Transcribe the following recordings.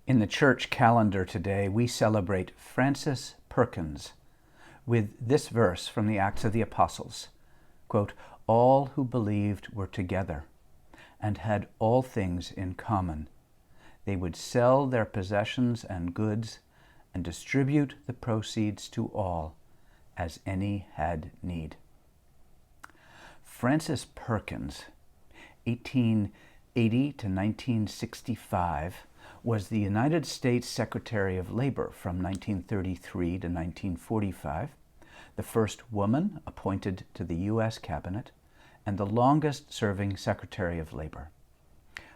In the church calendar today, we celebrate Frances Perkins with this verse from the Acts of the Apostles. Quote, "All who believed were together and had all things in common. They would sell their possessions and goods and distribute the proceeds to all, as any had need." Frances Perkins, 1880 to 1965, was the United States Secretary of Labor from 1933 to 1945, the first woman appointed to the U.S. Cabinet, and the longest-serving Secretary of Labor.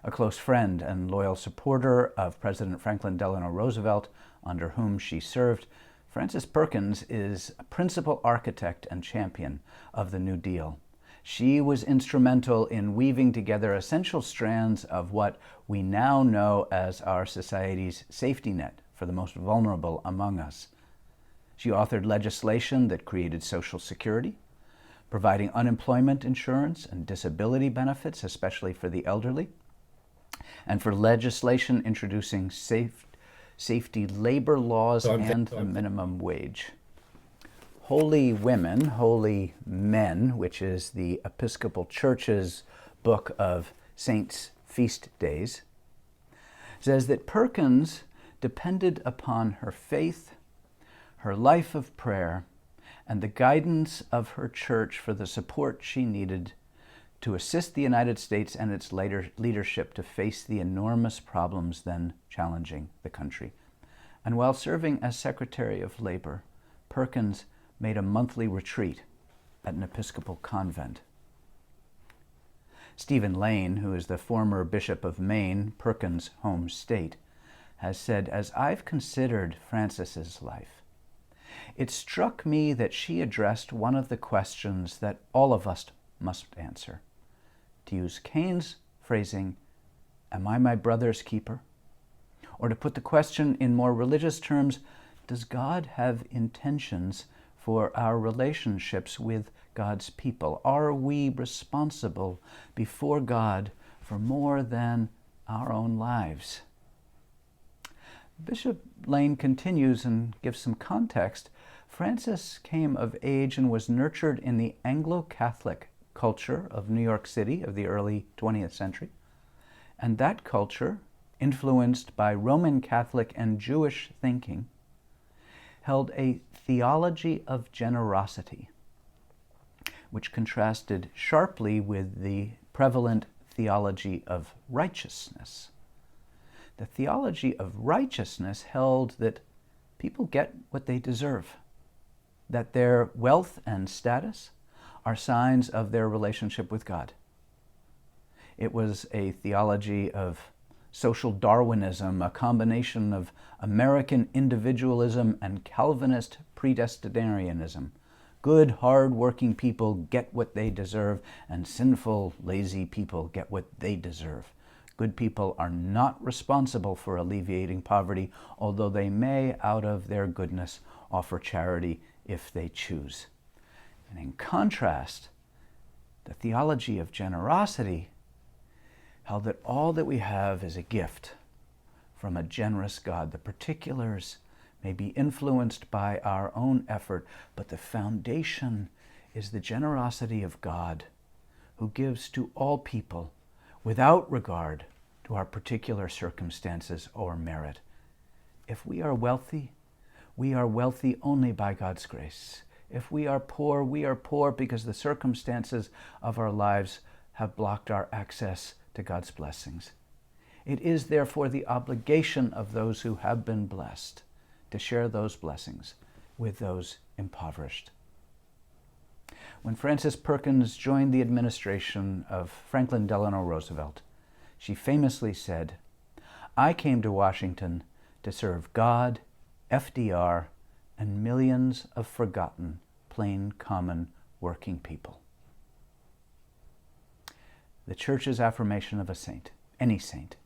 A close friend and loyal supporter of President Franklin Delano Roosevelt, under whom she served, Frances Perkins is a principal architect and champion of the New Deal. She was instrumental in weaving together essential strands of what we now know as our society's safety net for the most vulnerable among us. She authored legislation that created Social Security, providing unemployment insurance and disability benefits, especially for the elderly, and for legislation introducing safety labor laws and the minimum wage. Holy Women, Holy Men, which is the Episcopal Church's book of saints' feast days, says that Perkins depended upon her faith, her life of prayer, and the guidance of her church for the support she needed to assist the United States and its later leadership to face the enormous problems then challenging the country. And while serving as Secretary of Labor, Perkins made a monthly retreat at an Episcopal convent. Stephen Lane, who is the former Bishop of Maine, Perkins' home state, has said, "As I've considered Frances's life, it struck me that she addressed one of the questions that all of us must answer. To use Cain's phrasing, 'Am I my brother's keeper?' Or to put the question in more religious terms, does God have intentions for our relationships with God's people? Are we responsible before God for more than our own lives?" Bishop Lane continues and gives some context. Frances came of age and was nurtured in the Anglo-Catholic culture of New York City of the early 20th century. And that culture, influenced by Roman Catholic and Jewish thinking, held a theology of generosity, which contrasted sharply with the prevalent theology of righteousness. The theology of righteousness held that people get what they deserve, that their wealth and status are signs of their relationship with God. It was a theology of social Darwinism, a combination of American individualism and Calvinist predestinarianism. Good, hard-working people get what they deserve, and sinful, lazy people get what they deserve. Good people are not responsible for alleviating poverty, although they may, out of their goodness, offer charity if they choose. And in contrast, the theology of generosity held that all that we have is a gift from a generous God. The particulars may be influenced by our own effort, but the foundation is the generosity of God, who gives to all people without regard to our particular circumstances or merit. If we are wealthy only by God's grace. If we are poor because the circumstances of our lives have blocked our access to God's blessings. It is therefore the obligation of those who have been blessed to share those blessings with those impoverished. When Frances Perkins joined the administration of Franklin Delano Roosevelt, she famously said, "I came to Washington to serve God, FDR, and millions of forgotten, plain, common, working people." The Church's affirmation of a saint, any saint,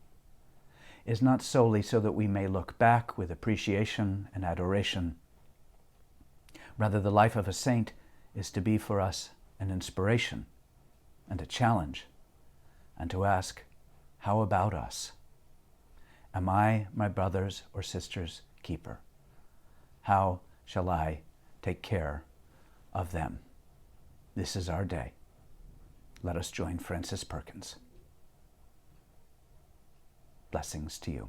is not solely so that we may look back with appreciation and adoration. Rather, the life of a saint is to be for us an inspiration and a challenge, and to ask, how about us? Am I my brother's or sister's keeper? How shall I take care of them? This is our day. Let us join Frances Perkins. Blessings to you.